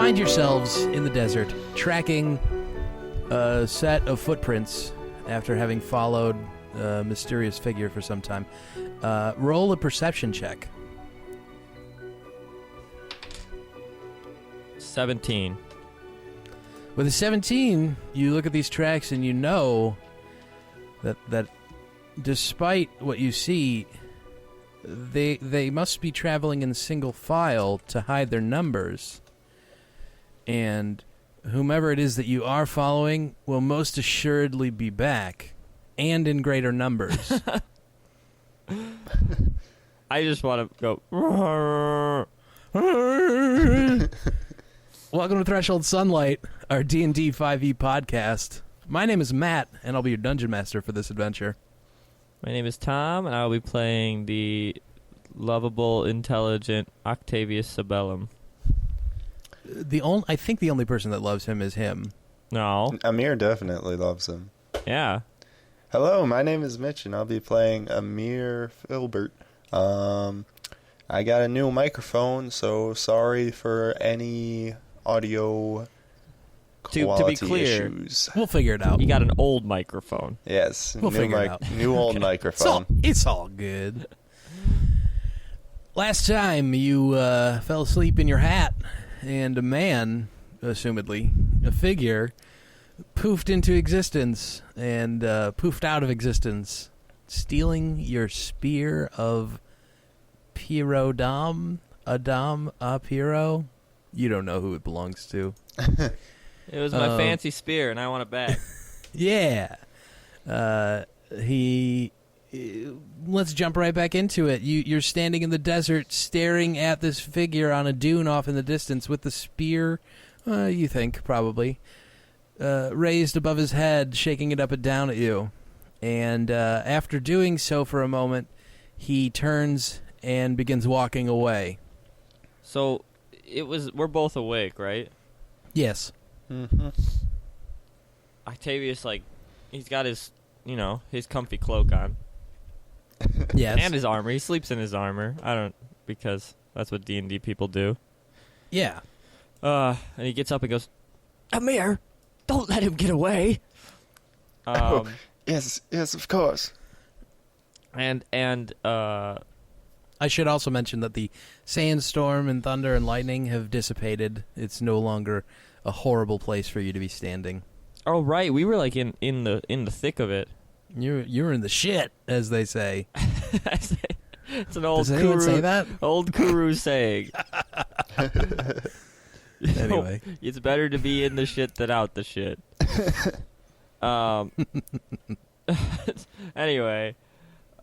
find yourselves in the desert, tracking a set of footprints after having followed a mysterious figure for some time. Roll a perception check. 17. With a 17, you look at these tracks and you know that despite what you see, they must be traveling in single file to hide their numbers. And whomever it is that you are following will most assuredly be back, and in greater numbers. I just want to go. Welcome to Threshold Sunlight, our D&D 5e podcast. My name is Matt, and I'll be your dungeon master for this adventure. My name is Tom, and I'll be playing the lovable, intelligent Octavius Sabellum. I think the only person that loves him is him. No. Amere definitely loves him. Yeah. Hello, my name is Mitch, and I'll be playing Amere Filbert. I got a new microphone, so sorry for any audio quality to be clear, issues. We'll figure it out. You got an old microphone. Yes, We'll figure it out. New old microphone. It's all good. Last time you fell asleep in your hat, and a man, assumedly, a figure, poofed into existence and poofed out of existence, stealing your spear of Pyrodam, Adam, Apiro. You don't know who it belongs to. It was my fancy spear, and I want it back. Yeah. Let's jump right back into it. You're standing in the desert staring at this figure on a dune off in the distance with the spear, you think, probably, raised above his head, shaking it up and down at you. And after doing so for a moment, he turns and begins walking away. So, we're both awake, right? Yes. Mm-hmm. Octavius, he's got his comfy cloak on. Yes. And his armor. He sleeps in his armor. Because that's what D&D people do. Yeah. And he gets up and goes, Amere, don't let him get away. Yes, of course. And I should also mention that the sandstorm and thunder and lightning have dissipated. It's no longer a horrible place for you to be standing. oh right, we were in the thick of it. You're in the shit, as they say. It's an old Does anyone say that? Old Kuru saying. Anyway, it's better to be in the shit than out the shit. Anyway,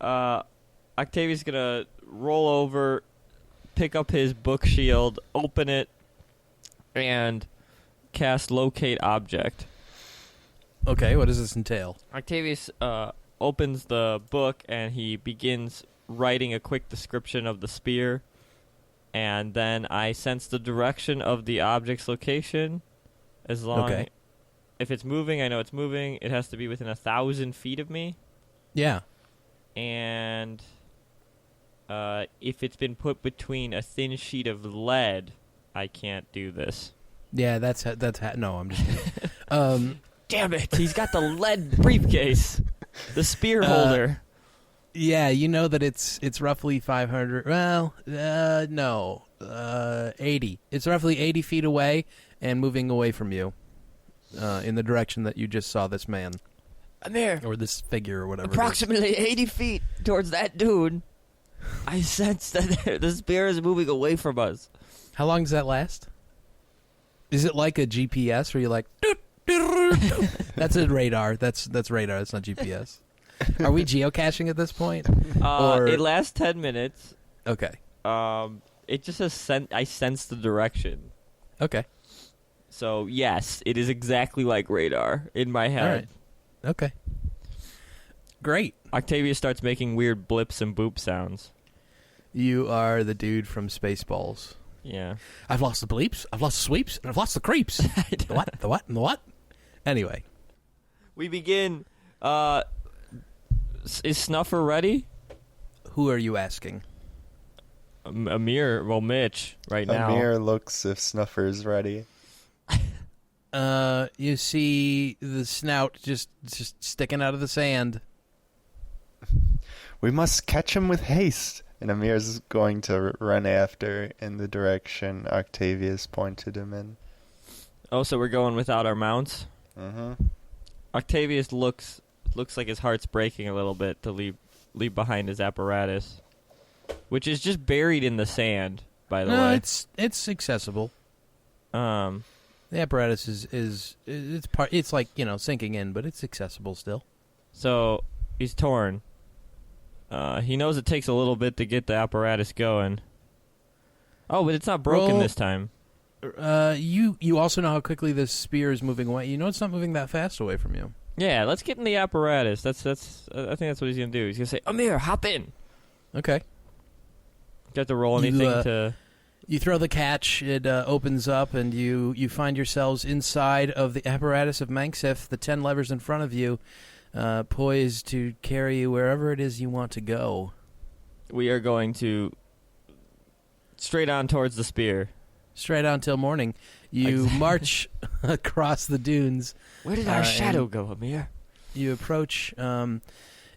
Octavius gonna roll over, pick up his book shield, open it, and cast Locate Object. okay, what does this entail? Octavius opens the book and he begins writing a quick description of the spear, and then I sense the direction of the object's location. If it's moving, I know it's moving. It has to be within 1,000 feet of me. Yeah. And if it's been put between a thin sheet of lead, I can't do this. Yeah, no, I'm just kidding. Damn it! He's got the lead briefcase, the spear holder. Yeah, you know that it's roughly 500. Well, no, 80. It's roughly 80 feet away and moving away from you, in the direction that you just saw this man. Amere, or this figure, or whatever. Approximately 80 feet towards that dude. I sense that the spear is moving away from us. How long does that last? Is it like a GPS where you're like, doot, that's a radar. That's radar. That's not GPS. Are we geocaching at this point? It lasts 10 minutes. Okay. It just says I sense the direction. Okay. So yes, it is exactly like radar in my head. All right. Okay. Great. Octavius starts making weird blips and boop sounds. You are the dude from Spaceballs. Yeah. I've lost the bleeps, I've lost the sweeps, and I've lost the creeps. The what, the what, and the what? Anyway. We begin. Is Snuffer ready? Who are you asking? Amere, Mitch, right now. Amere looks if Snuffer's ready. You see the snout just sticking out of the sand. We must catch him with haste. And Amir's going to run after in the direction Octavius pointed him in. Oh, so we're going without our mounts? Mm-hmm. Octavius looks like his heart's breaking a little bit to leave behind his apparatus, which is just buried in the sand, by the No, way. it's accessible. The The apparatus it's like, sinking in, but it's accessible still. So he's torn. He knows it takes a little bit to get the apparatus going. Oh, but it's not broken this time. You also know how quickly this spear is moving away. You know it's not moving that fast away from you. Yeah, let's get in the apparatus. That's. I think that's what he's gonna do. He's gonna say, "Amere, hop in." Okay. Do you have to roll anything to? You throw the catch. It opens up, and you find yourselves inside of the apparatus of Manxif. The 10 levers in front of you, poised to carry you wherever it is you want to go. We are going to straight on towards the spear. Straight on till morning. You march across the dunes. Where did our shadow go, Amere? You approach.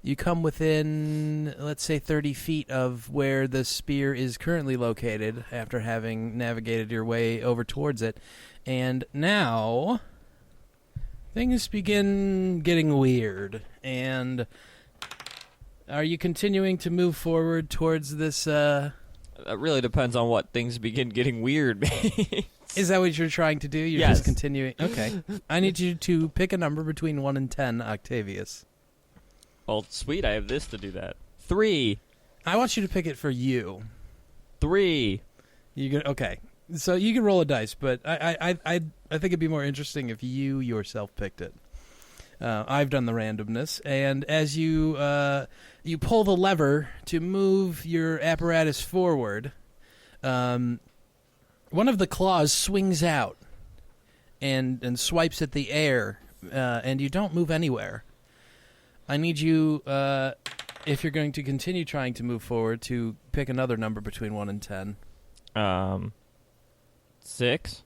You come within, let's say, 30 feet of where the spear is currently located after having navigated your way over towards it. And now things begin getting weird. And are you continuing to move forward towards this? That really depends on what things begin getting weird. Is that what you're trying to do? You're Yes. just continuing? Okay. I need you to pick a number between 1 and 10, Octavius. Well, sweet, I have this to do that. 3. I want you to pick it for you. 3. Okay. So you can roll a dice, but I think it'd be more interesting if you yourself picked it. I've done the randomness, and as you pull the lever to move your apparatus forward, one of the claws swings out and swipes at the air, and you don't move anywhere. I need you, if you're going to continue trying to move forward, to pick another number between 1 and 10. 6.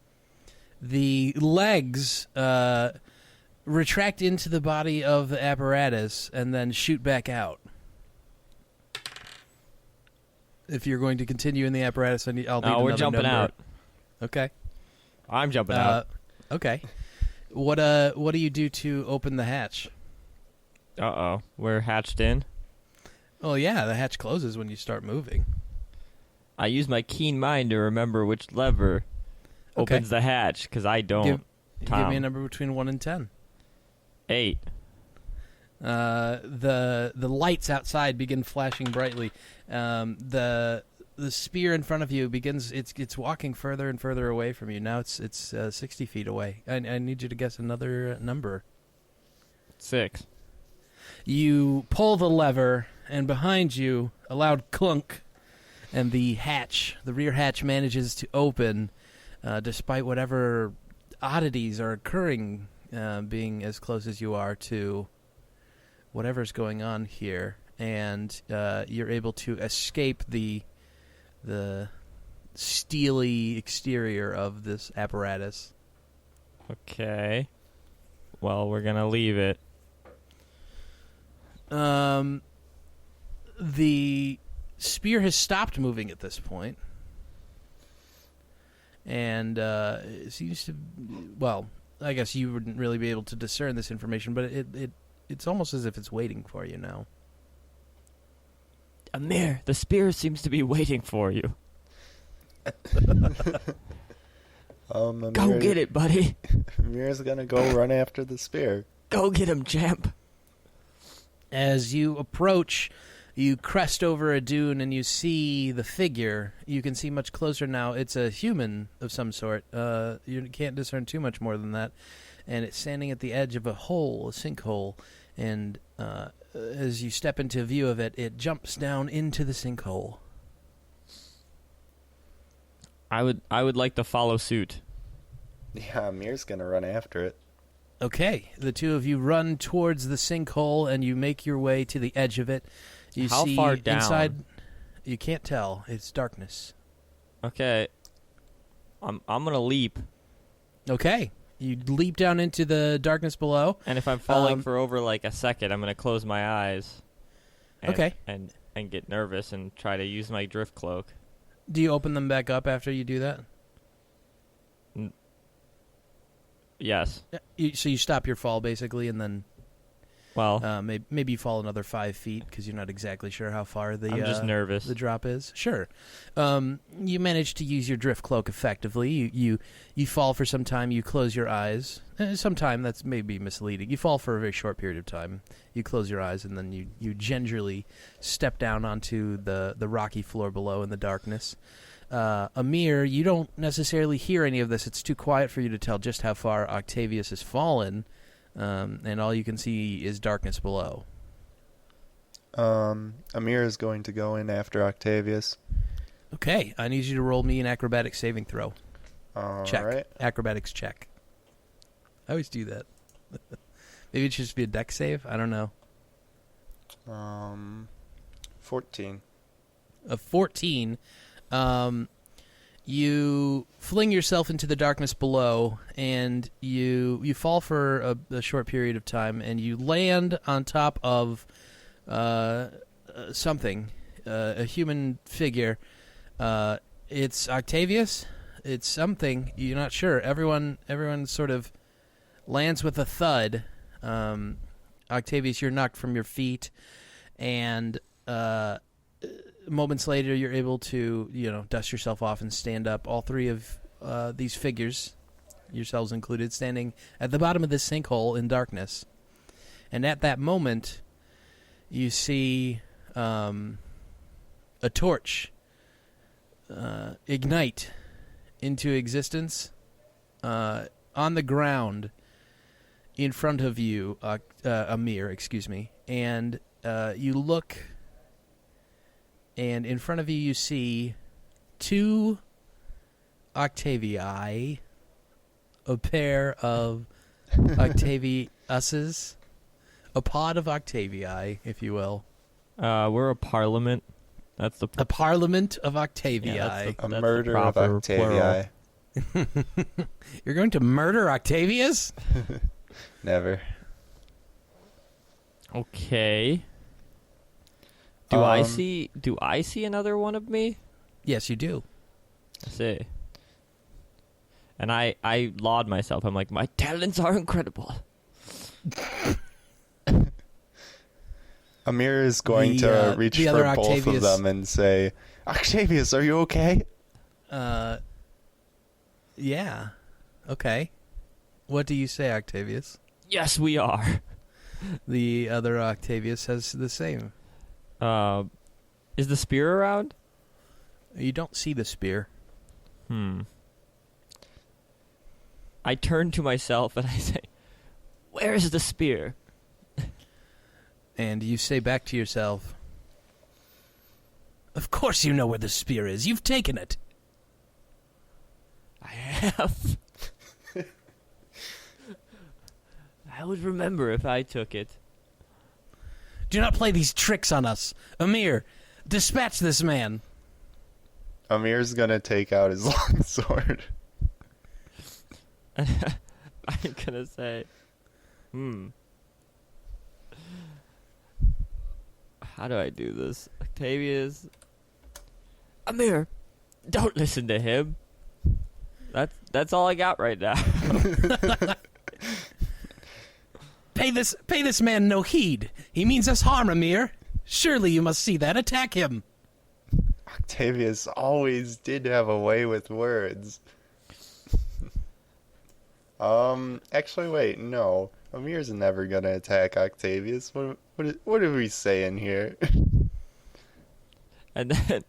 The legs retract into the body of the apparatus and then shoot back out. If you're going to continue in the apparatus, I'll need another we're jumping number. out. Okay. I'm jumping out. Okay. What do you do to open the hatch? Uh-oh. We're hatched in. Oh yeah, the hatch closes when you start moving. I use my keen mind to remember which lever opens the hatch, because I don't. Give me a number between 1 and 10. 8. The lights outside begin flashing brightly. The spear in front of you begins. It's walking further and further away from you. Now it's 60 feet away. I need you to guess another number. 6. You pull the lever, and behind you, a loud clunk, and the rear hatch manages to open, despite whatever oddities are occurring, being as close as you are to whatever's going on here, and you're able to escape the steely exterior of this apparatus. Okay. Well, we're going to leave it. The spear has stopped moving at this point, and it seems to. Well, I guess you wouldn't really be able to discern this information, but it's almost as if it's waiting for you now. Amere, the spear seems to be waiting for you. Go get it, buddy. Amir's gonna go run after the spear. Go get him, champ. As you approach, you crest over a dune and you see the figure. You can see much closer now. It's a human of some sort. You can't discern too much more than that. And it's standing at the edge of a hole, a sinkhole. And as you step into view of it, it jumps down into the sinkhole. I would like to follow suit. Yeah, Amir's gonna run after it. Okay, the two of you run towards the sinkhole, and you make your way to the edge of it. You How see far down? inside. You can't tell. It's darkness. Okay. I'm gonna leap. Okay, You leap down into the darkness below. And if I'm falling for over like a second, I'm going to close my eyes. Okay. And get nervous and try to use my drift cloak. Do you open them back up after you do that? Yes. So you stop your fall, basically, and then... Well, maybe you fall another 5 feet because you're not exactly sure how far the I'm just nervous. The drop is. Sure, you manage to use your drift cloak effectively. You fall for some time. You close your eyes. Sometime that's maybe misleading. You fall for a very short period of time. You close your eyes and then you gingerly step down onto the rocky floor below in the darkness. Amere, you don't necessarily hear any of this. It's too quiet for you to tell just how far Octavius has fallen. And all you can see is darkness below. Amir is going to go in after Octavius. Okay, I need you to roll me an acrobatics saving throw. Check. Right. Acrobatics check. I always do that. Maybe it should just be a dex save? I don't know. 14. A 14. You fling yourself into the darkness below, and you fall for a short period of time, and you land on top of something, a human figure. It's Octavius. It's something. You're not sure. Everyone sort of lands with a thud. Octavius, you're knocked from your feet, and moments later, you're able to, dust yourself off and stand up. All three of these figures, yourselves included, standing at the bottom of this sinkhole in darkness. And at that moment, you see a torch ignite into existence on the ground in front of you, Amere, excuse me. And you look... And in front of you, you see 2 Octavii, a pair of Octaviuses, a pod of Octavii, if you will. We're a parliament. That's the a parliament of Octavii. Yeah, a murder of Octavii. You're going to murder Octavius? Never. Okay. Do I see another one of me? Yes, you do. I see. And I laud myself. I'm like, my talents are incredible. Amir is going to reach for both Octavius, of them and say, Octavius, are you okay? Yeah. Okay. What do you say, Octavius? Yes, we are. The other Octavius says the same. Is the spear around? You don't see the spear. I turn to myself and I say, where is the spear? And you say back to yourself, of course you know where the spear is. You've taken it. I have. I would remember if I took it. Do not play these tricks on us. Amere, dispatch this man. Amir's gonna take out his long sword. I'm gonna say, how do I do this? Octavius, Amere, don't listen to him. That's all I got right now. Pay this man no heed. He means us harm, Amere. Surely you must see that. Attack him. Octavius always did have a way with words. Actually, wait, no. Amir's never gonna attack Octavius. What are we saying here? And then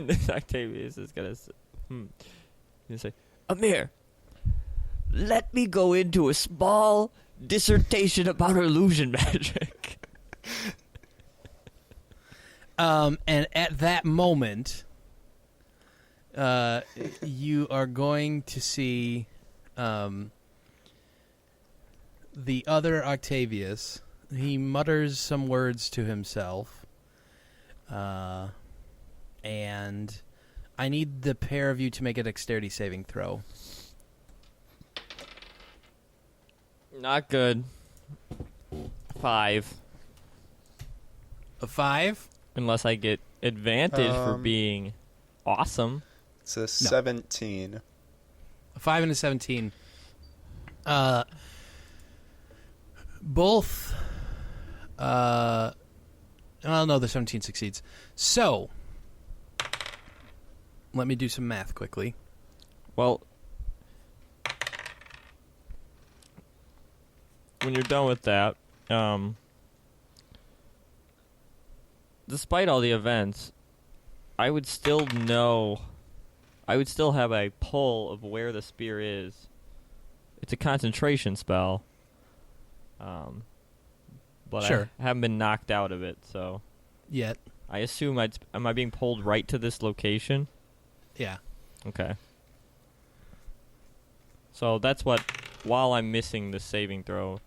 this Octavius is gonna say, Amere, let me go into a small dissertation about illusion magic. And at that moment, you are going to see the other Octavius. He mutters some words to himself, and I need the pair of you to make a dexterity saving throw. Not good. 5. A 5? Unless I get advantage for being awesome. It's a 17. A 5 and a 17. Both. Well, no, the 17 succeeds. So, let me do some math quickly. Well, when you're done with that, despite all the events, I would still have a pull of where the spear is. It's a concentration spell. But Sure. I haven't been knocked out of it, so Yet. I assume am I being pulled right to this location? Yeah. Okay. So that's what, while I'm missing the saving throw,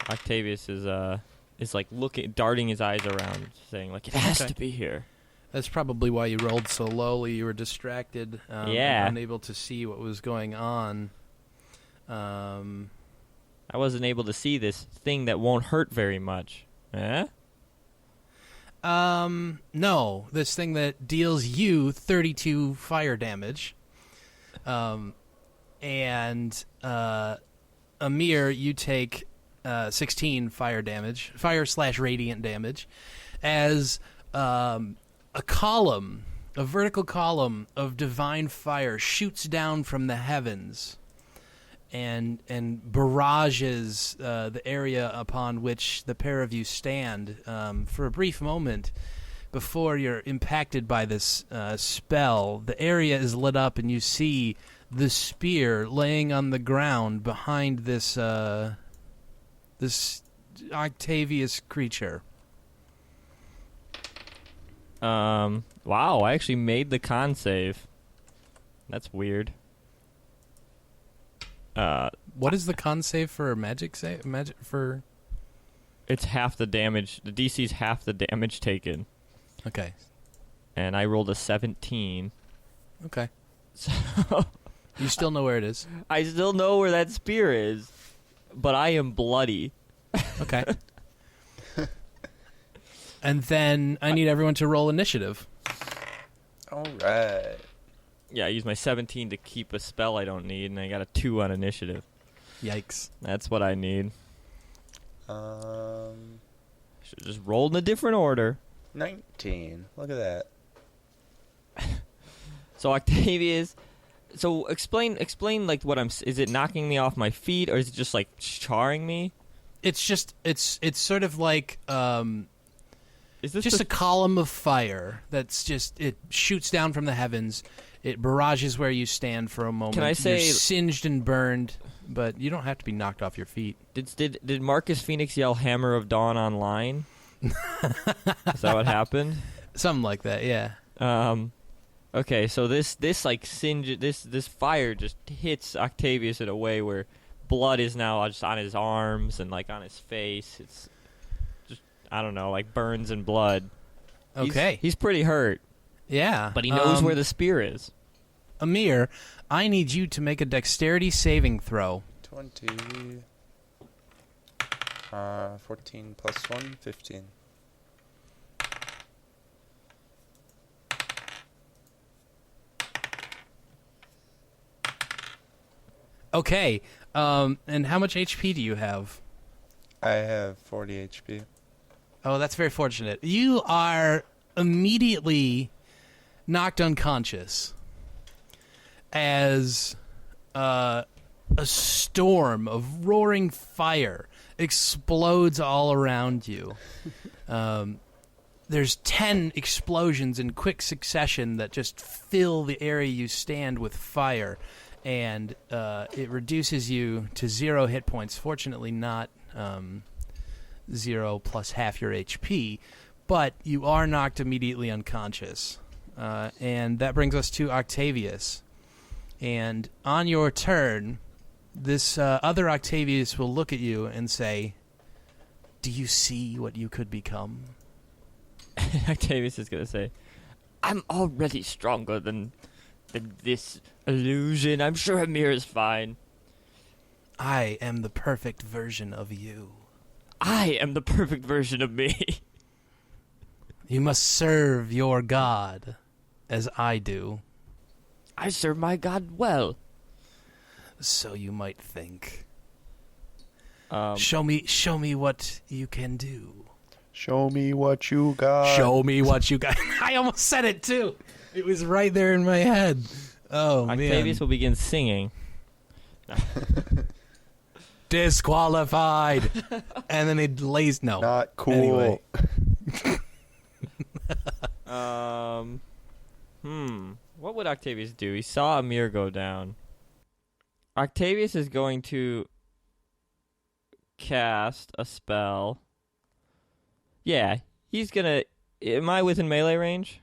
Octavius is like darting his eyes around, saying like, it has to be here. That's probably why you rolled so lowly. You were distracted. Yeah. And unable to see what was going on. I wasn't able to see this thing that won't hurt very much. Eh? No. This thing that deals you 32 fire damage. And, Amere, you take, 16 fire damage. Fire/radiant damage. As, a vertical column of divine fire shoots down from the heavens and barrages the area upon which the pair of you stand for a brief moment before you're impacted by this spell. The area is lit up and you see the spear laying on the ground behind this this Octavius creature. Wow, I actually made the con save. That's weird. What is the con save for a magic save? It's half the damage. The DC's half the damage taken. Okay. And I rolled a 17. Okay. So You still know where it is. I still know where that spear is, but I am bloody. Okay. And then I need everyone to roll initiative. All right. Yeah, I used my 17 to keep a spell I don't need, and I got a 2 on initiative. Yikes. That's what I need. Um, Should have just rolled in a different order. 19. Look at that. So Octavius, so explain like what is it knocking me off my feet, or is it just like charring me? It's just it's sort of like Is this just a column of fire that's just it shoots down from the heavens. It barrages where you stand for a moment. Can I say- You're singed and burned, but you don't have to be knocked off your feet. Did Marcus Phoenix yell Hammer of Dawn online? Is that what happened? Something like that, yeah. Okay, so this like singe this fire just hits Octavius in a way where blood is now just on his arms and like on his face. It's just I don't know, like burns and blood. Okay. He's pretty hurt, Yeah. but he knows where the spear is. Amere, I need you to make a dexterity saving throw. 20. 14 plus 1, 15. Okay. And how much HP do you have? I have 40 HP. Oh, that's very fortunate. You are immediately knocked unconscious as a storm of roaring fire explodes all around you. There's 10 explosions in quick succession that just fill the area you stand with fire, and it reduces you to 0 hit points. Fortunately, not 0 plus half your HP, but you are knocked immediately unconscious. And that brings us to Octavius. And on your turn, this other Octavius will look at you and say, "Do you see what you could become?" Octavius is gonna say, "I'm already stronger than this illusion. I'm sure Amir is fine." I am the perfect version of you. I am the perfect version of me. You must serve your god, as I do. I serve my god well. So you might think. Um, Show me what you can do. Show me what you got. Show me what you got. I almost said it too. It was right there in my head. Oh, Octavius man. will begin singing. Disqualified. And then it lays... No. Not cool. Anyway. What would Octavius do? He saw Amere go down. Octavius is going to cast a spell. Yeah, he's gonna... Am I within melee range?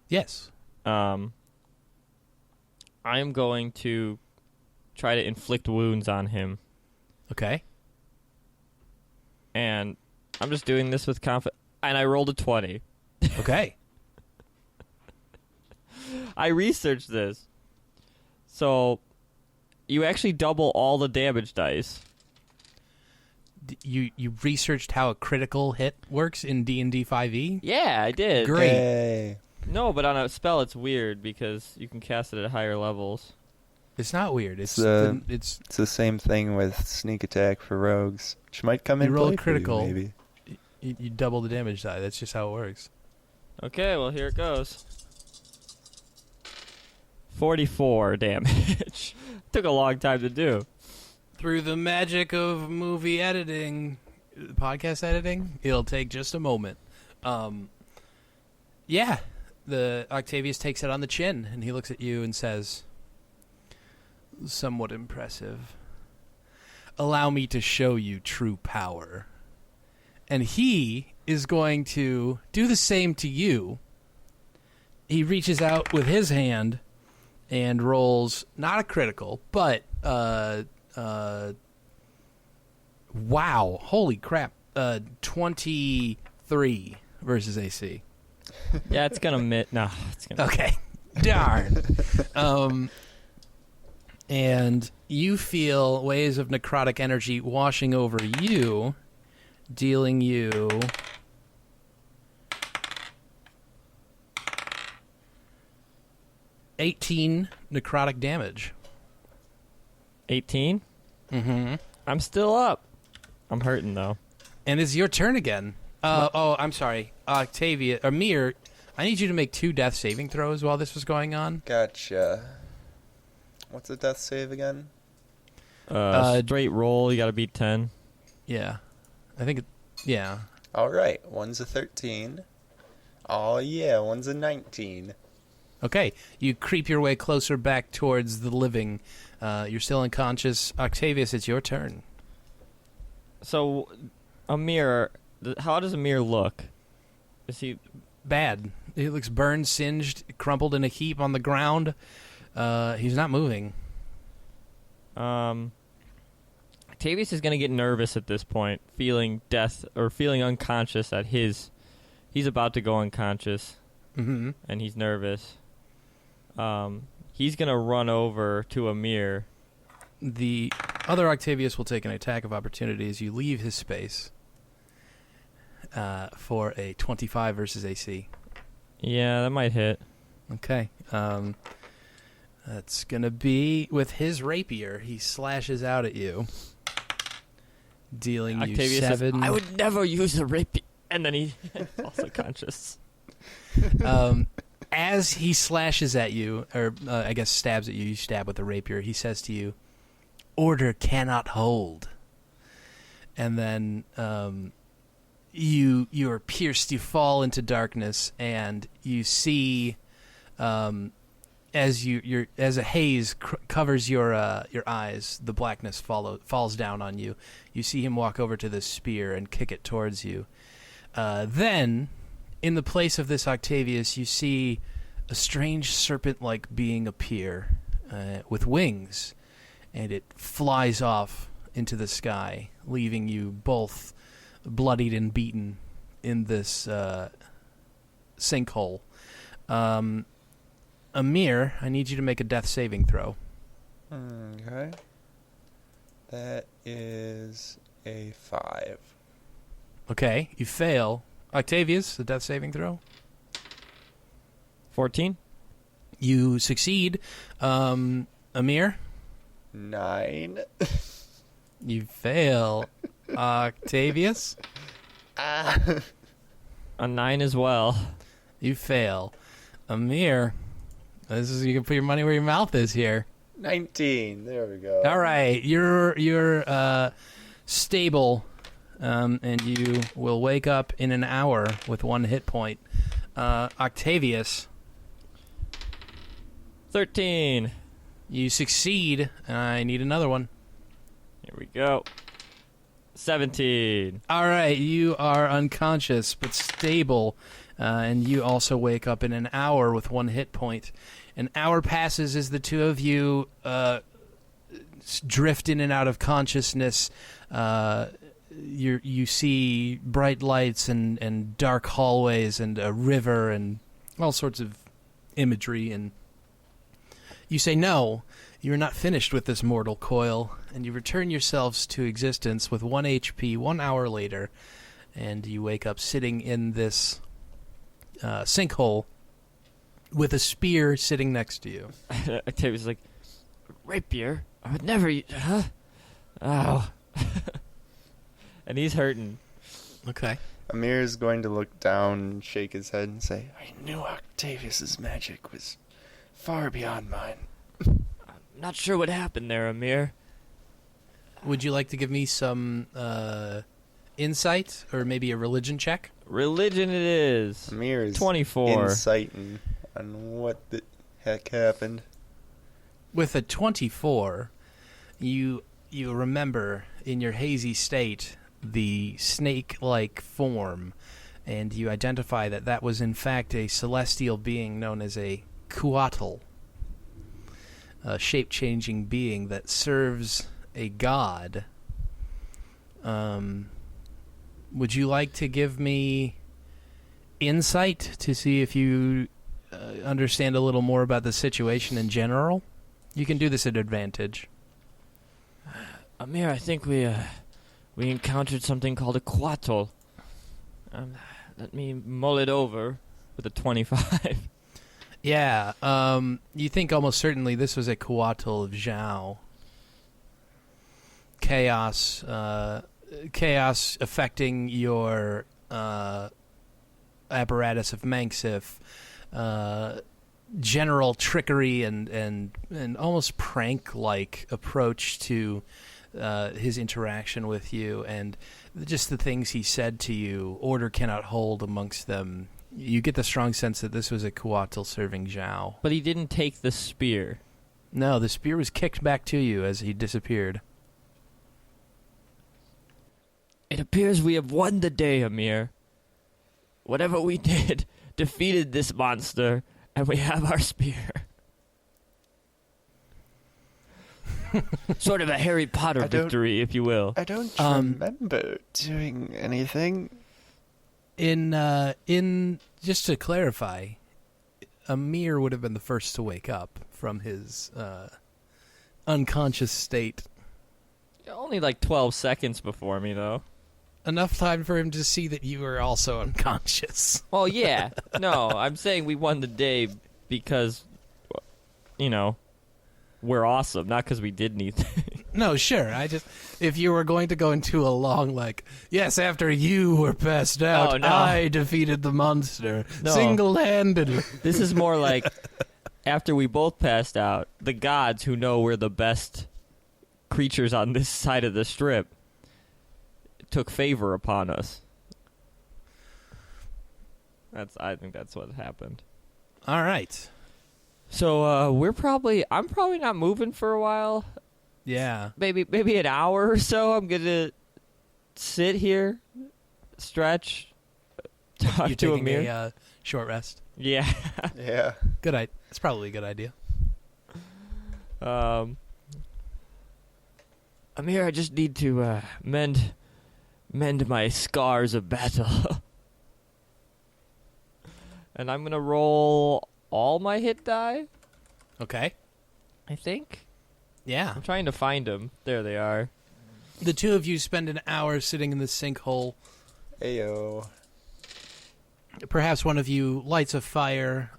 Yes. I am going to try to inflict wounds on him. Okay. And I'm just doing this with confidence. And I rolled a 20. Okay. I researched this. So, you actually double all the damage dice. You researched how a critical hit works in D&D 5e? Yeah, I did. Great. Hey. No, but on a spell it's weird because you can cast it at higher levels. It's not weird. It's It's the same thing with sneak attack for rogues, which might come You in roll play a critical. for you, maybe. you double the damage die. That's just how it works. Okay, well, here it goes. 44 damage. Took a long time to do. Through the magic of movie editing, podcast editing, it'll take just a moment. Yeah, the Octavius takes it on the chin, and he looks at you and says, "Somewhat impressive. Allow me to show you true power." And he is going to do the same to you. He reaches out with his hand and rolls not a critical, but wow, holy crap, 23 versus AC. Yeah, it's gonna no, it's gonna. Okay, darn. And you feel waves of necrotic energy washing over you, dealing you 18 necrotic damage. 18? Mm-hmm. I'm still up. I'm hurting though. And it's your turn again. I'm sorry. Amere, I need you to make 2 death saving throws while this was going on. Gotcha. What's a death save again? Straight roll, you gotta beat 10. Yeah. I think yeah. All right, one's a 13. Oh yeah, one's a 19. Okay. You creep your way closer back towards the living. You're still unconscious. Octavius, it's your turn. So, Amere, how does Amere look? Is he... Bad. He looks burned, singed, crumpled in a heap on the ground. He's not moving. Octavius is going to get nervous at this point, feeling death, or feeling unconscious that he's about to go unconscious, Mm-hmm. and he's nervous. He's going to run over to Amere. The other Octavius will take an attack of opportunity as you leave his space for a 25 versus AC. Yeah, that might hit. Okay. That's going to be with his rapier. He slashes out at you, dealing Octavius you 7. says, I would never use a rapier. And then he falls unconscious. As he slashes at you, or I guess stabs at you, you stab with the rapier, he says to you, "Order cannot hold." And then you are pierced, you fall into darkness, and you see as as a haze covers your eyes, the blackness falls down on you. You see him walk over to this spear and kick it towards you. Then, in the place of this Octavius, you see a strange serpent-like being appear with wings, and it flies off into the sky, leaving you both bloodied and beaten in this sinkhole. Amere, I need you to make a death saving throw. Okay. That is a 5. Okay, you fail. Octavius, the death saving throw. 14. You succeed. Amere, 9. you fail. Octavius, Ah. A 9 as well. you fail. Amere, you can put your money where your mouth is here. 19. There we go. All right, you're stable, and you will wake up in an hour with 1 hit point. Octavius, 13. you succeed. I need another one. Here we go. 17. All right, you are unconscious but stable, and you also wake up in an hour with 1 hit point. An hour passes as the two of you drift in and out of consciousness. You see bright lights and dark hallways and a river and all sorts of imagery, and you say, no, you're not finished with this mortal coil, and you return yourselves to existence with 1 HP 1 hour later, and you wake up sitting in this sinkhole with a spear sitting next to you. Octavius is like, rapier? I would never... Huh? Ow. And he's hurting. Okay. Amir is going to look down, shake his head, and say, I knew Octavius's magic was far beyond mine. Not sure what happened there, Amere. Would you like to give me some insight or maybe a religion check? Religion it is. Amir is 24. inciting on what the heck happened. With a 24, you remember in your hazy state the snake-like form, and you identify that was in fact a celestial being known as a Kuatl, a shape-changing being that serves a god. Would you like to give me insight to see if you understand a little more about the situation in general? You can do this at advantage. Amir, I think we encountered something called a quattle. Let me mull it over with a 25. Yeah, you think almost certainly this was a Kuatl of Zhao. Chaos affecting your apparatus of Manxif, general trickery and almost prank-like approach to his interaction with you, and just the things he said to you. Order cannot hold amongst them. You get the strong sense that this was a Kuatl serving Zhao. But he didn't take the spear. No, the spear was kicked back to you as he disappeared. It appears we have won the day, Amir. Whatever we did defeated this monster, and we have our spear. Sort of a Harry Potter victory, if you will. I don't remember doing anything. In just to clarify, Amir would have been the first to wake up from his unconscious state. Only like 12 seconds before me, though. Enough time for him to see that you were also unconscious. Well, yeah. No, I'm saying we won the day because, we're awesome, not because we did anything. No, sure. If you were going to go into a long, yes, after you were passed out, Oh, no. I defeated the monster No. single-handedly. This is more like after we both passed out, the gods who know we're the best creatures on this side of the strip took favor upon us. I think that's what happened. All right. So I'm probably not moving for a while. Yeah. Maybe an hour or so. I'm gonna sit here, stretch, talk You're to taking Amir. a short rest. Yeah. Yeah. Good. It's probably a good idea. Amir, I just need to mend my scars of battle. And I'm gonna roll all my hit die, Okay. I think. Yeah. I'm trying to find them. There they are. The two of you spend an hour sitting in the sinkhole. Ayo. Perhaps one of you lights a fire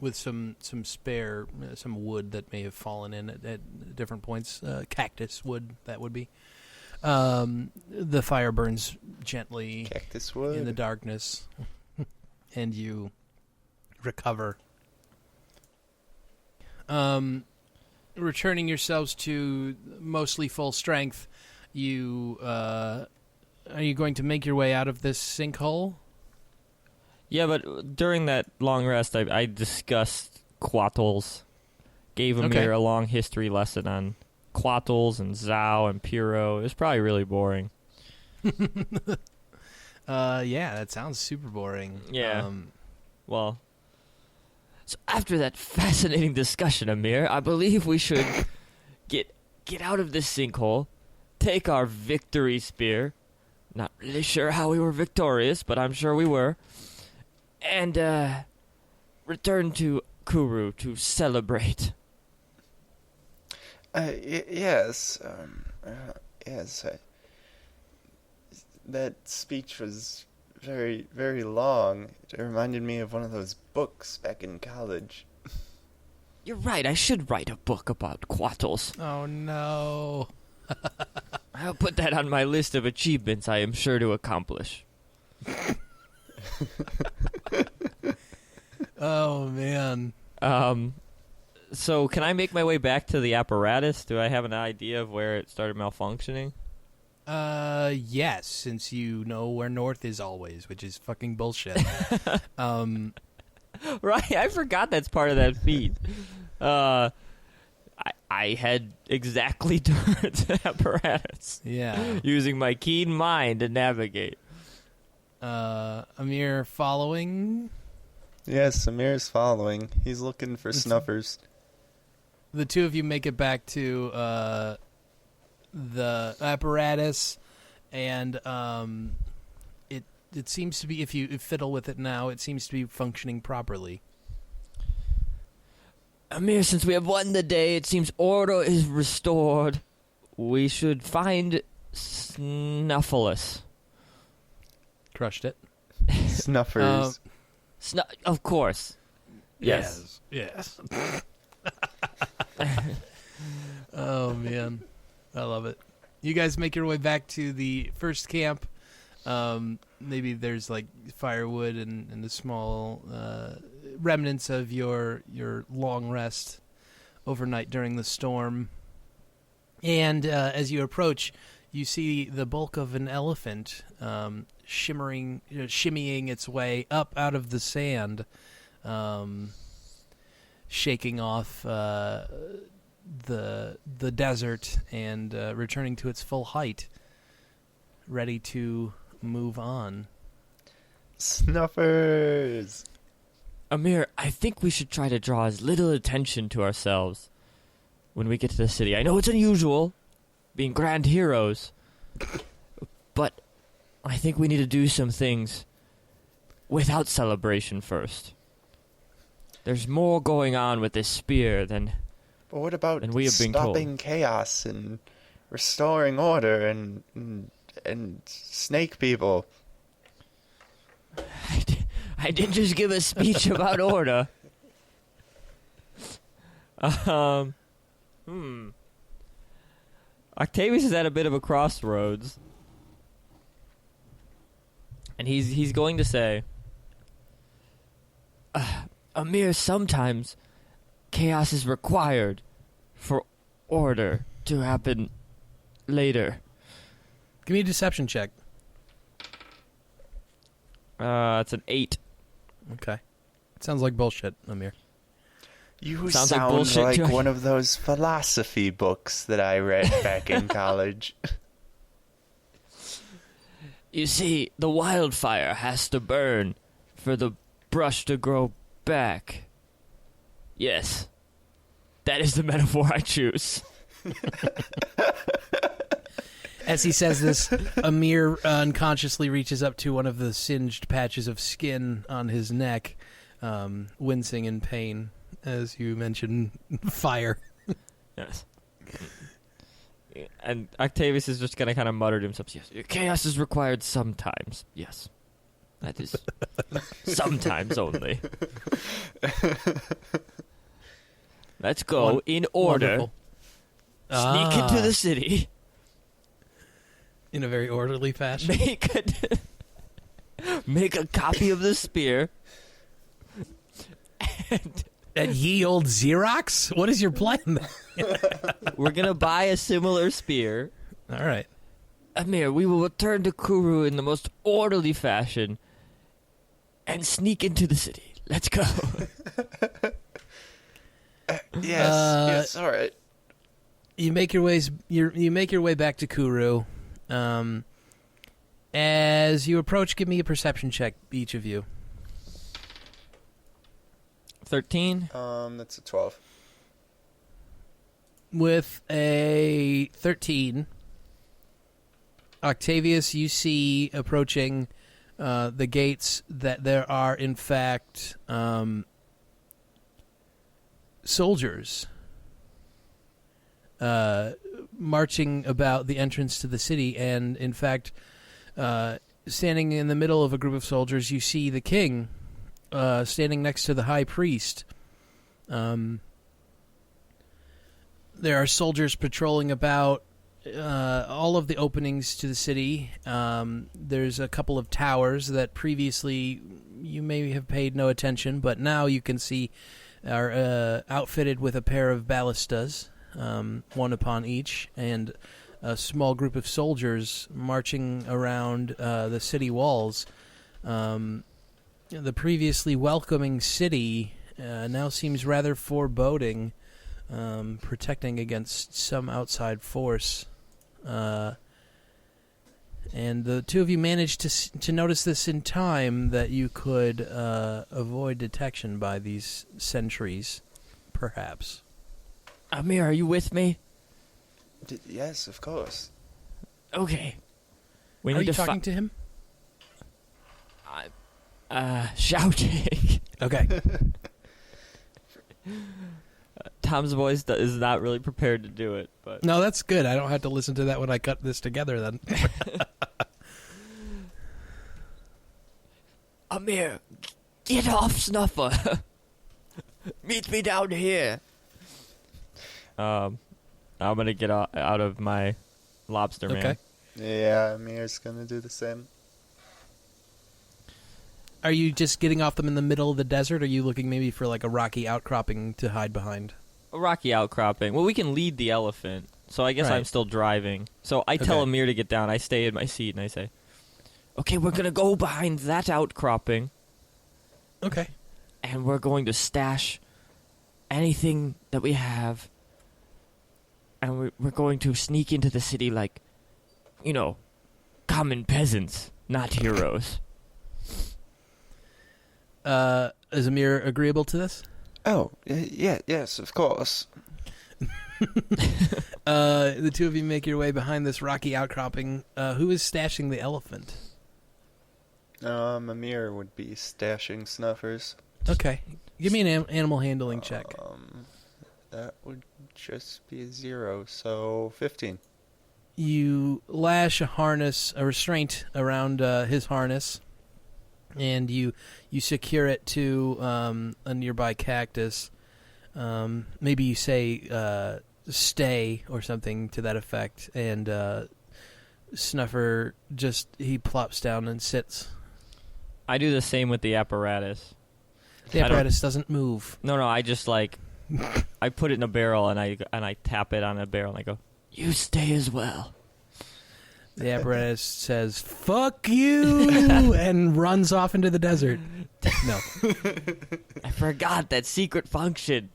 with some spare some wood that may have fallen in at different points. Cactus wood, that would be. The fire burns gently Cactus wood. in the darkness, and you recover. Returning yourselves to mostly full strength, you are you going to make your way out of this sinkhole? Yeah, but during that long rest, I discussed quattles. Gave Amere a long history lesson on quattles and Zhao and Piro. It was probably really boring. Yeah, that sounds super boring. Yeah. Well, so after that fascinating discussion, Amere, I believe we should get out of this sinkhole, take our victory spear. Not really sure how we were victorious, but I'm sure we were. And return to Kuru to celebrate. Yes. Yes. That speech was very, very long. It reminded me of one of those books back in college. You're right, I should write a book about quattles. Oh, no. I'll put that on my list of achievements I am sure to accomplish. Oh, man. So can I make my way back to the apparatus? Do I have an idea of where it started malfunctioning? Yes, since you know where north is always, which is fucking bullshit. Right, I forgot that's part of that feat. I head exactly towards the apparatus. Yeah. Using my keen mind to navigate. Amere following. Yes, Amir's following. He's looking for snuffers. The two of you make it back to the apparatus, and it seems to be, if you fiddle with it now, it seems to be functioning properly. Amere, since we have won the day, it seems order is restored. We should find Snuffless. Crushed it. Snuffers. Of course. Yes. Yes. Oh, man. I love it. You guys make your way back to the first camp. Maybe there's like firewood and the small remnants of your long rest overnight during the storm. And as you approach, you see the bulk of an elephant shimmying its way up out of the sand, shaking off the desert and returning to its full height, ready to move on. Snuffers! Amere, I think we should try to draw as little attention to ourselves when we get to the city. I know it's unusual, being grand heroes, but I think we need to do some things without celebration first. There's more going on with this spear than... But what about we have been stopping told. chaos and restoring order and snake people? I didn't just give a speech about order. Octavius is at a bit of a crossroads. And he's going to say, Amere, sometimes chaos is required for order to happen later. Give me a deception check. It's an 8. Okay. Sounds like bullshit, Amere. You Sounds like sound bullshit, like Josh. one of those philosophy books that I read back in college. You see, the wildfire has to burn for the brush to grow back. Yes. That is the metaphor I choose. As he says this, Amere unconsciously reaches up to one of the singed patches of skin on his neck, wincing in pain, as you mentioned fire. Yes. And Octavius is just gonna kind of mutter to himself, yes, chaos is required sometimes. Yes. That is sometimes only. Let's go in order. Wonderful. Sneak into the city. In a very orderly fashion. Make a copy of the spear. And ye old Xerox? What is your plan? We're gonna buy a similar spear. All right. Amere, we will return to Kuru in the most orderly fashion and sneak into the city. Let's go. Yes, all right. You make your ways. You make your way back to Kuru. As you approach, give me a perception check, each of you. 13. That's a 12. With a 13, Octavius, you see approaching the gates that there are, in fact, soldiers marching about the entrance to the city. And, in fact, standing in the middle of a group of soldiers, you see the king standing next to the high priest. There are soldiers patrolling about all of the openings to the city. There's a couple of towers that previously you may have paid no attention, but now you can see are outfitted with a pair of ballistas, one upon each, and a small group of soldiers marching around the city walls. The previously welcoming city now seems rather foreboding, protecting against some outside force. And the two of you managed to notice this in time, that you could avoid detection by these sentries, perhaps. Amere, are you with me? Yes, of course. Okay. We Are need you to talking to him? Shouting. Okay. Tom's voice is not really prepared to do it, but No, that's good. I don't have to listen to that when I cut this together then. Amere, get off Snuffer. Meet me down here. I'm gonna get out of my lobster man. Okay. Yeah, Amir's gonna do the same. Are you just getting off them in the middle of the desert, or are you looking maybe for like a rocky outcropping to hide behind? A rocky outcropping. Well, we can lead the elephant, so I guess Right. I'm still driving. So I tell Okay. Amere to get down. I stay in my seat and I say, okay, we're going to go behind that outcropping, Okay. and we're going to stash anything that we have, and we're going to sneak into the city like, common peasants, not heroes. Is Amir agreeable to this? Oh, yes, of course. The two of you make your way behind this rocky outcropping. Who is stashing the elephant? Amir would be stashing Snuffers. Okay. Give me an animal handling check. That would just be a 0, so 15. You lash a restraint around his harness, and you secure it to a nearby cactus. Maybe you say stay or something to that effect, and Snuffer he plops down and sits. I do the same with the apparatus. The apparatus doesn't move. No, I just I put it in a barrel and I tap it on a barrel and I go, you stay as well. The apparatus says, fuck you, and runs off into the desert. No. I forgot that secret function.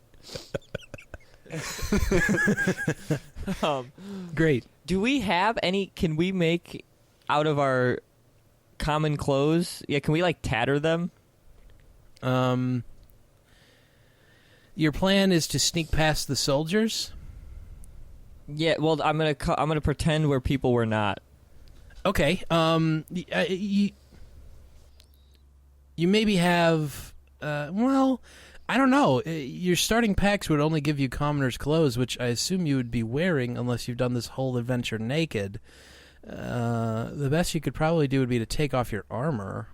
Great. Do we have any, can we make out of our common clothes? Yeah, can we tatter them? Your plan is to sneak past the soldiers? Yeah, well, I'm gonna pretend where people were not. Okay. You maybe have. I don't know. Your starting packs would only give you commoner's clothes, which I assume you would be wearing unless you've done this whole adventure naked. The best you could probably do would be to take off your armor.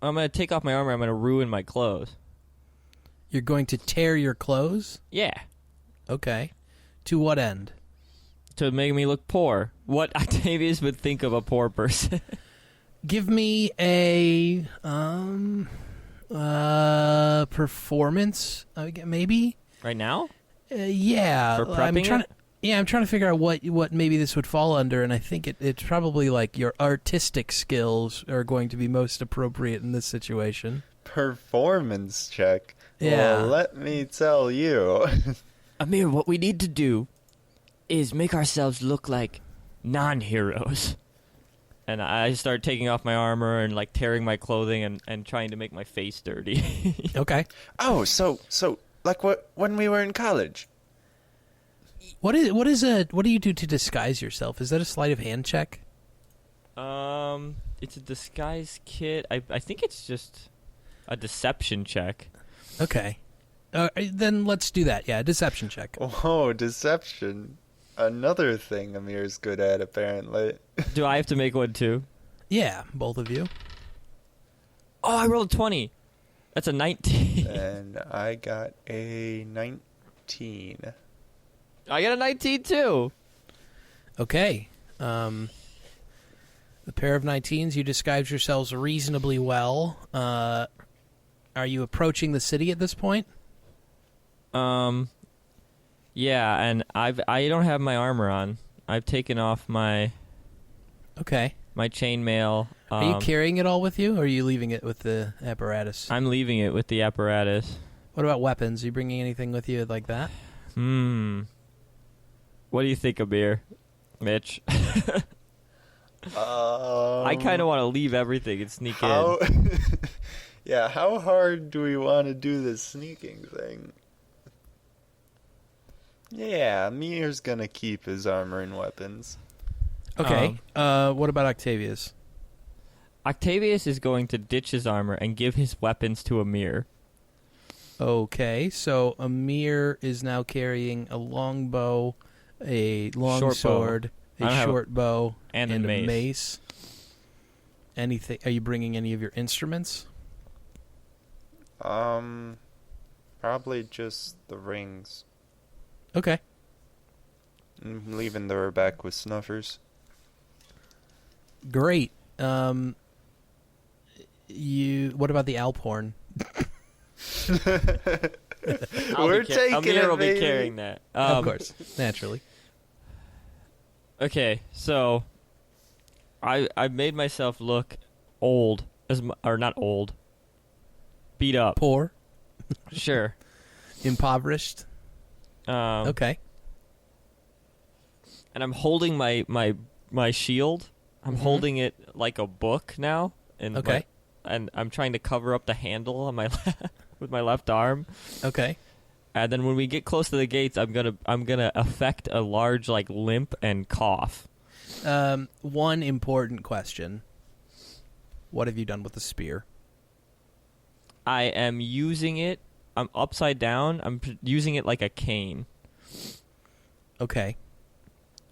I'm going to take off my armor. I'm going to ruin my clothes. You're going to tear your clothes? Yeah. Okay. To what end? To make me look poor. What Octavius would think of a poor person. Give me a performance, maybe? Right now? Yeah. For prepping it? Yeah, I'm trying to figure out what maybe this would fall under, and I think it's probably like your artistic skills are going to be most appropriate in this situation. Performance check. Yeah. Well, let me tell you. Amir, what we need to do is make ourselves look like non-heroes. And I start taking off my armor and like tearing my clothing and trying to make my face dirty. Okay. Oh, so like when we were in college. What do you do to disguise yourself? Is that a sleight of hand check? It's a disguise kit. I think it's just a deception check. Okay. Then let's do that. Yeah, deception check. Oh, deception. Another thing Amir's good at, apparently. Do I have to make one too? Yeah, both of you. Oh, I rolled a 20. That's a 19. And I got a 19. I got a 19 too. Okay. The pair of 19s, you disguise yourselves reasonably well. Are you approaching the city at this point? Yeah, and I don't have my armor on. I've taken off my chainmail. Are you carrying it all with you, or are you leaving it with the apparatus? I'm leaving it with the apparatus. What about weapons? Are you bringing anything with you like that? What do you think, Amir? Mitch? I kind of want to leave everything and sneak in. Yeah, how hard do we want to do this sneaking thing? Yeah, Amir's gonna keep his armor and weapons. Okay. What about Octavius? Octavius is going to ditch his armor and give his weapons to Amir. Okay, so Amir is now carrying a long bow, a long sword, a short bow, and a mace. Anything? Are you bringing any of your instruments? Probably just the rings. Okay. I'm leaving the Rebecca with snuffers. Great. What about the Alphorn? We're taking Amir it, will baby. be carrying that. Of course, naturally. Okay, so I've made myself look old, or not old, beat up. Poor? Sure. Impoverished? Okay. And I'm holding my shield. I'm holding it like a book now. Okay. And I'm trying to cover up the handle on my with my left arm. Okay. And then when we get close to the gates, I'm gonna affect a large like limp and cough. One important question. What have you done with the spear? I am using it. I'm upside down. I'm using it like a cane. Okay.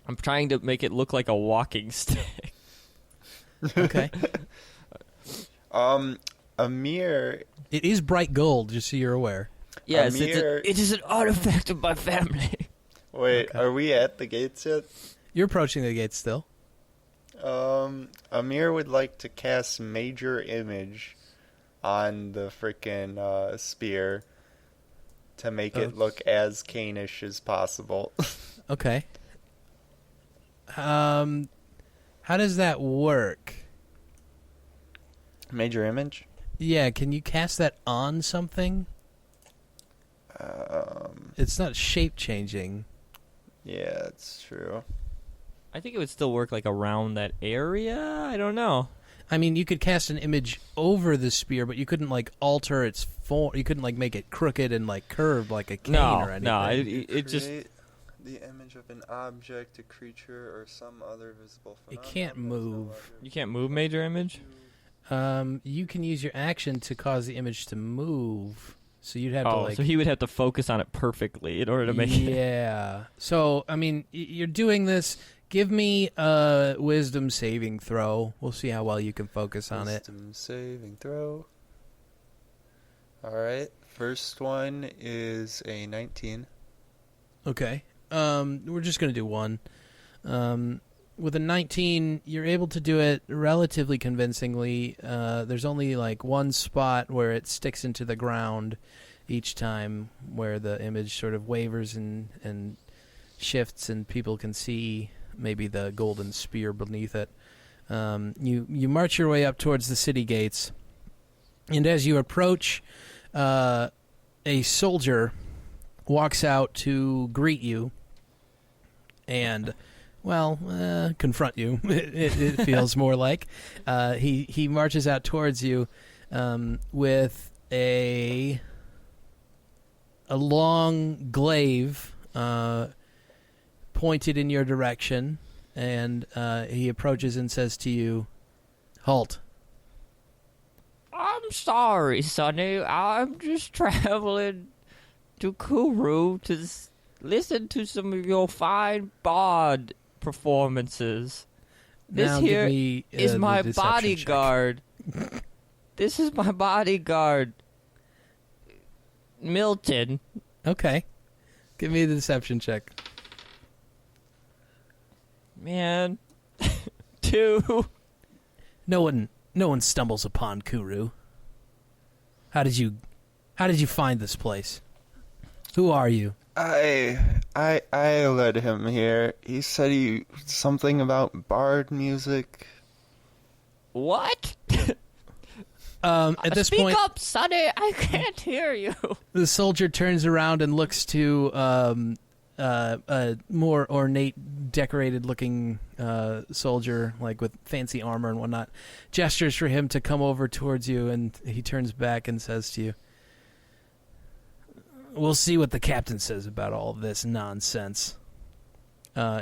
I'm trying to make it look like a walking stick. Okay. Amir. It is bright gold, just so you're aware. Yes, Amir, it is an artifact of my family. Wait, Okay. Are we at the gates yet? You're approaching the gates still. Amir would like to cast Major Image on the frickin' spear to make it look as Canish as possible. Okay. How does that work? Major Image? Yeah, can you cast that on something? It's not shape changing. Yeah, it's true. I think it would still work like around that area. I don't know. I mean, you could cast an image over the spear, but you couldn't like alter its form. You couldn't like make it crooked and like curved like a cane or anything. No, it just Create the image of an object, a creature, or some other visible It phenomenon. can't move. you can't move major image. You can use your action to cause the image to move. So you'd have to like. So he would have to focus on it perfectly in order to make it. Yeah. So I mean, you're doing this. Give me a wisdom saving throw. We'll see how well you can focus on it. Wisdom saving throw. All right. First one is a 19. Okay. We're just gonna do one. With a 19, you're able to do it relatively convincingly. There's only like one spot where it sticks into the ground each time, where the image sort of wavers and shifts, and people can see maybe the golden spear beneath it. You march your way up towards the city gates, and as you approach, a soldier walks out to greet you and, well, confront you. It feels more like. He marches out towards you with a long glaive pointed in your direction, and he approaches and says to you, "Halt." I'm sorry, Sonny. I'm just traveling to Kuru to listen to some of your fine bard performances. This Now here give me, is the my deception bodyguard. This is my bodyguard, Milton. check. Okay. Give me the deception check. Man. 2. No one stumbles upon Kuru. How did you find this place? Who are you? I led him here. He said something about bard music. What? At this Speak point, up, Sonny. I can't hear you. the soldier turns around and looks to a more ornate, decorated-looking soldier, like with fancy armor and whatnot, gestures for him to come over towards you, and he turns back and says to you, "We'll see what the captain says about all of this nonsense."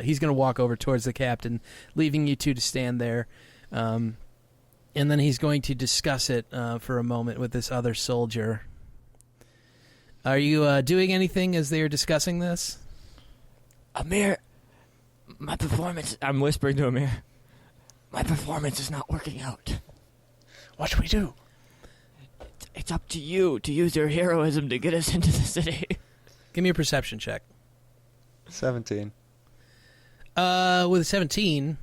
He's going to walk over towards the captain, leaving you two to stand there, and then he's going to discuss it for a moment with this other soldier. Are you doing anything as they are discussing this? Amere, my performance... I'm whispering to Amere. My performance is not working out. What should we do? It's up to you to use your heroism to get us into the city. Give me a perception check. 17. With a 17,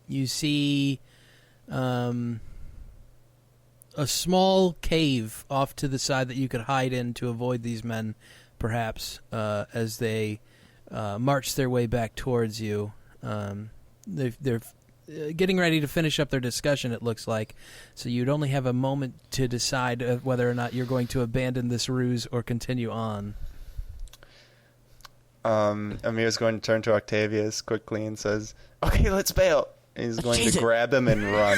you see a small cave off to the side that you could hide in to avoid these men, perhaps, as they march their way back towards you. They're getting ready to finish up their discussion, it looks like, so you'd only have a moment to decide whether or not you're going to abandon this ruse or continue on. Amir's going to turn to Octavius quickly and says, "Okay, let's bail." He's going to grab him and run.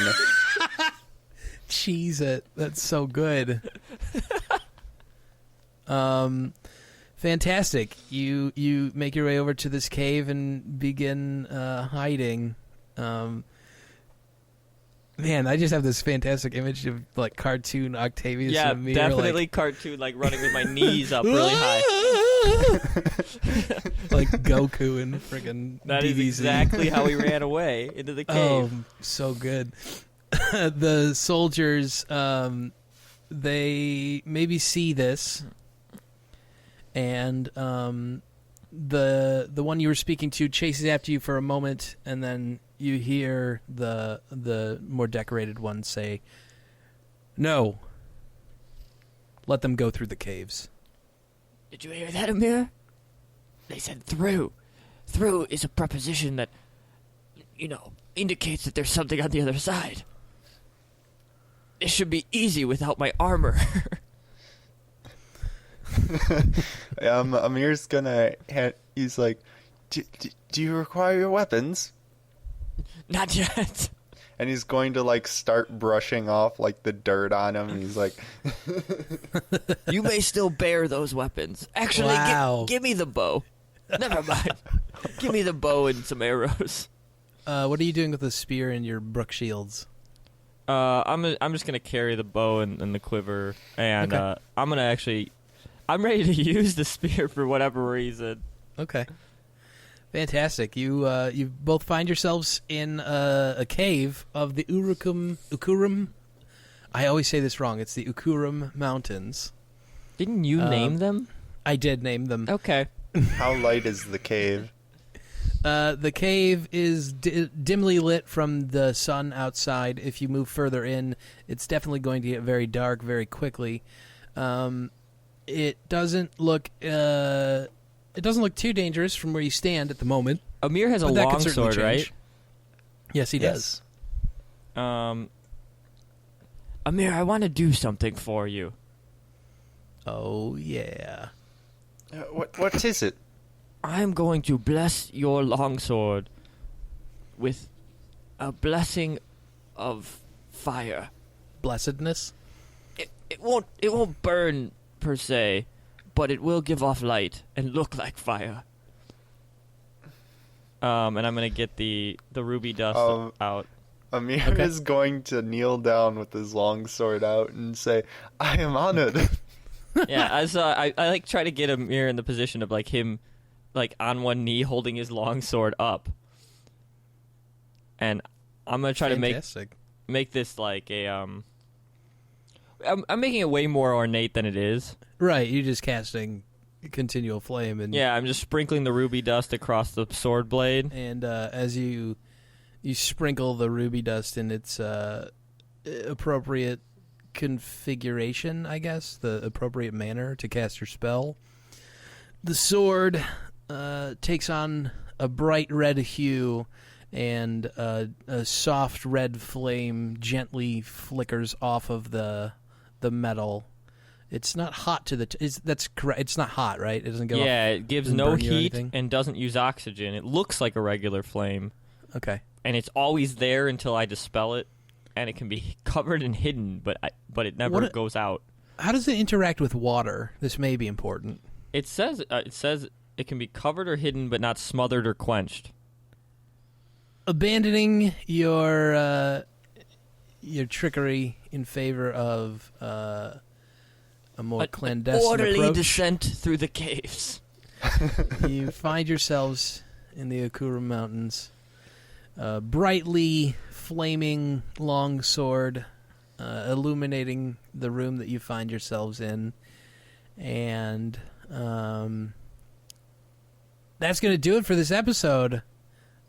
Cheese it. That's so good. Fantastic. You make your way over to this cave and begin hiding. Man, I just have this fantastic image of like cartoon Octavius Yeah, and Amere, definitely like, cartoon, like running with my knees up really high. like Goku and friggin' That is DBZ. exactly how we ran away into the cave. Oh, so good. The soldiers, they maybe see this, and the one you were speaking to chases after you for a moment, and then you hear the more decorated one say, "No, let them go through the caves." Did you hear that, Amir? They said through. Through is a preposition that, indicates that there's something on the other side. This should be easy without my armor. Amir's gonna... He's like, do you require your weapons? Not yet. And he's going to, like, start brushing off, like, the dirt on him. And he's like... You may still bear those weapons. Actually, Wow. give me the bow. Never mind. Give me the bow and some arrows. What are you doing with the spear and your brook shields? I'm just gonna carry the bow and the quiver, and Okay. I'm gonna actually I'm ready to use the spear for whatever reason. Okay. Fantastic. You both find yourselves in a cave of the Ukurum. I always say this wrong. It's the Ukurum Mountains. Didn't you name them? I did name them. Okay. How light is the cave? The cave is dimly lit from the sun outside. If you move further in, it's definitely going to get very dark very quickly. It doesn't look too dangerous from where you stand at the moment. Amere has a but that could long certainly sword, right? change. Yes, he does. Amere, I want to do something for you. Oh yeah. What is it? I'm going to bless your longsword with a blessing of fire. Blessedness. It won't burn per se, but it will give off light and look like fire. And I'm gonna get the ruby dust out. Amir is going to kneel down with his long sword out and say, "I am honored." Yeah, I like try to get Amir in the position of like him, like on one knee holding his long sword up, and I'm gonna try Fantastic. to make this like a I'm making it way more ornate than it is. Right, you're just casting continual flame, and Yeah, I'm just sprinkling the ruby dust across the sword blade. And as you sprinkle the ruby dust in its appropriate configuration, I guess, the appropriate manner to cast your spell, the sword takes on a bright red hue, and a soft red flame gently flickers off of the metal. It's not hot to the that's correct. It's not hot, right? It doesn't go off. Yeah, it gives doesn't no burn you or heat anything? and doesn't use oxygen. It looks like a regular flame, Okay. and it's always there until I dispel it, and it can be covered and hidden, but it never What goes out. How does it interact with water? This may be important. It says it can be covered or hidden, but not smothered or quenched. Abandoning your trickery in favor of a more clandestine orderly approach, descent through the caves. you find yourselves in the Akura Mountains. Brightly flaming long sword illuminating the room that you find yourselves in. And that's going to do it for this episode.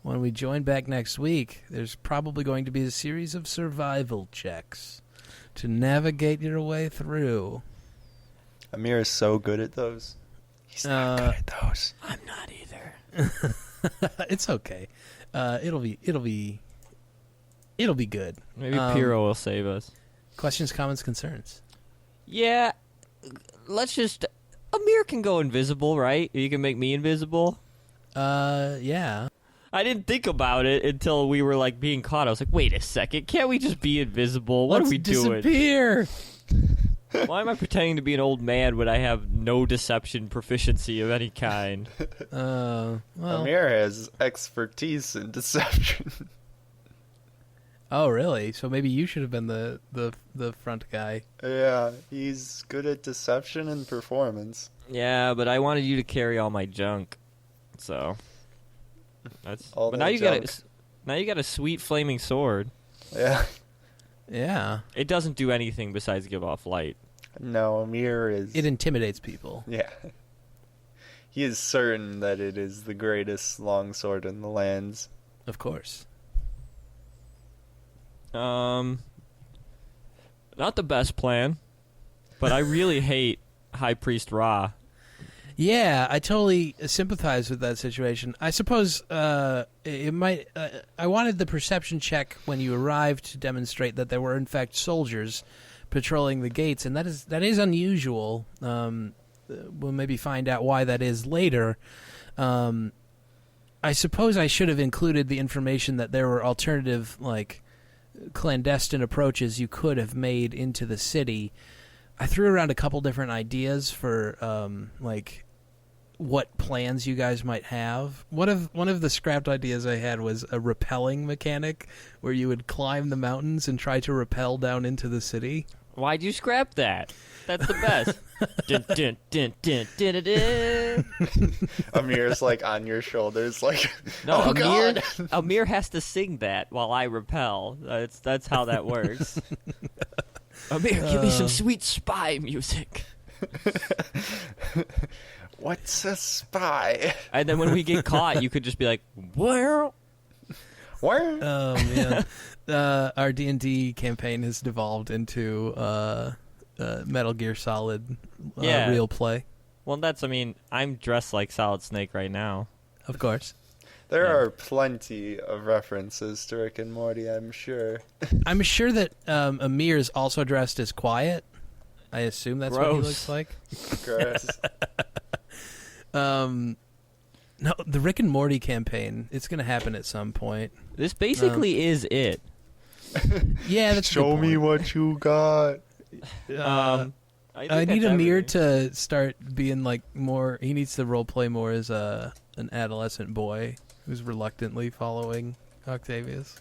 When we join back next week, there's probably going to be a series of survival checks to navigate your way through. Amir is so good at those. He's not good at those. I'm not either. It's okay. It'll be good. Maybe Piro will save us. Questions, comments, concerns. Yeah, let's just... Amir can go invisible, right? You can make me invisible. Yeah. I didn't think about it until we were like being caught. I was like, wait a second, can't we just be invisible? What Let's are we doing? disappear. Why am I pretending to be an old man when I have no deception proficiency of any kind? Well. Amir has expertise in deception. Oh, really? So maybe you should have been the front guy. Yeah, he's good at deception and performance. Yeah, but I wanted you to carry all my junk, so that's. All but that now you got a sweet flaming sword. Yeah. Yeah. It doesn't do anything besides give off light. No, Amir is... It intimidates people. Yeah. He is certain that it is the greatest longsword in the lands. Of course. Not the best plan, but I really hate High Priest Ra. Yeah, I totally sympathize with that situation. I suppose it might. I wanted the perception check when you arrived to demonstrate that there were in fact soldiers patrolling the gates, and that is unusual. We'll maybe find out why that is later. I suppose I should have included the information that there were alternative, like, clandestine approaches you could have made into the city. I threw around a couple different ideas for like what plans you guys might have. One of the scrapped ideas I had was a rappelling mechanic where you would climb the mountains and try to rappel down into the city. Why'd you scrap that? That's the best. Dun, dun, dun, dun, dun, dun, dun. Amir's like on your shoulders, like, No, oh God. Amir has to sing that while I repel. That's how that works. Amir, give me some sweet spy music. What's a spy? And then when we get caught, you could just be like, "Well." Where? Oh man, our D&D campaign has devolved into Metal Gear Solid Yeah. real play. Well, I'm dressed like Solid Snake right now. Of course. There Yeah. are plenty of references to Rick and Morty, I'm sure. I'm sure that Amir is also dressed as Quiet. I assume that's what he Gross. looks like. Gross. No, the Rick and Morty campaign, it's going to happen at some point. This basically is it. Yeah, that's a good Show me point. what you got. I think need that's Amir everything. to start being like more. He needs to role play more as an adolescent boy who's reluctantly following Octavius.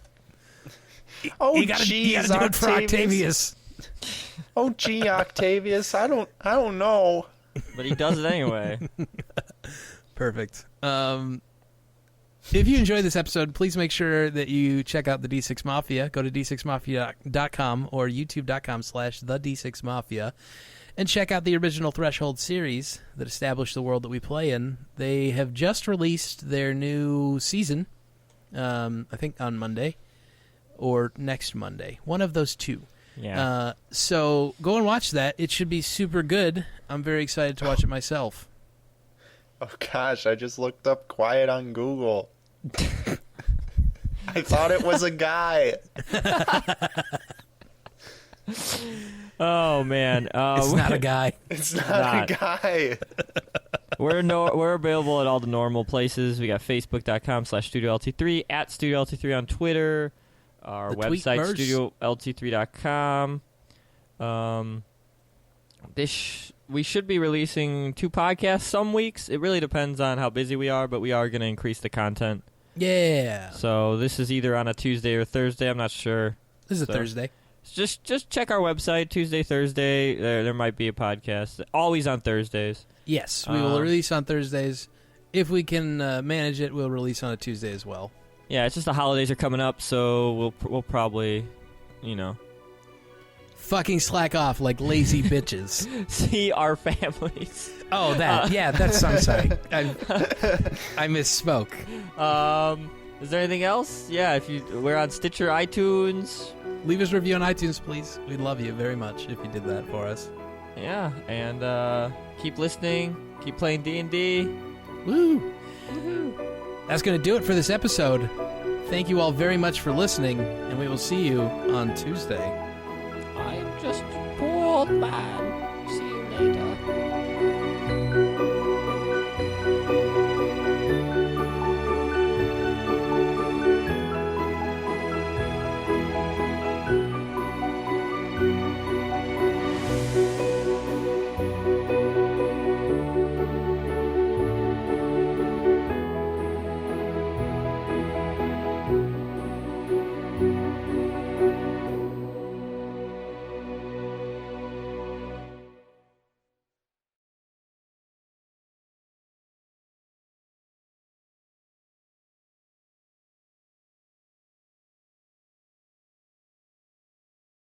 Oh, you gotta do it for Octavius. Oh, gee, Octavius, I don't know. But he does it anyway. Perfect. If you enjoyed this episode, please make sure that you check out the D6 Mafia. Go to d6mafia.com or youtube.com/the D6 Mafia and check out the original Threshold series that established the world that we play in. They have just released their new season, I think on Monday or next Monday. One of those two. Yeah. So go and watch that. It should be super good. I'm very excited to watch it myself. Oh, gosh, I just looked up Quiet on Google. I thought it was a guy. Oh man. It's not a guy. It's not a guy. We're available at all the normal places. We got facebook.com/StudioLT3, at StudioLT3 on Twitter, our The website Tweetverse. StudioLT3.com. We should be releasing 2 podcasts some weeks. It really depends on how busy we are, but we are going to increase the content. Yeah. So this is either on a Tuesday or Thursday. I'm not sure. This is a So- Thursday. Just check our website, Tuesday, Thursday. There might be a podcast. Always on Thursdays. Yes, we will release on Thursdays. If we can manage it, we'll release on a Tuesday as well. Yeah, it's just the holidays are coming up, so we'll probably, Fucking slack off like lazy bitches. see our families. Oh, that. Yeah, that's I'm sorry. I misspoke. Is there anything else? Yeah, we're on Stitcher, iTunes. Leave us a review on iTunes, please. We'd love you very much if you did that for us. Yeah, and keep listening, keep playing D&D. Woo! That's going to do it for this episode. Thank you all very much for listening, and we will see you on Tuesday. I'm just poor old man. See you later.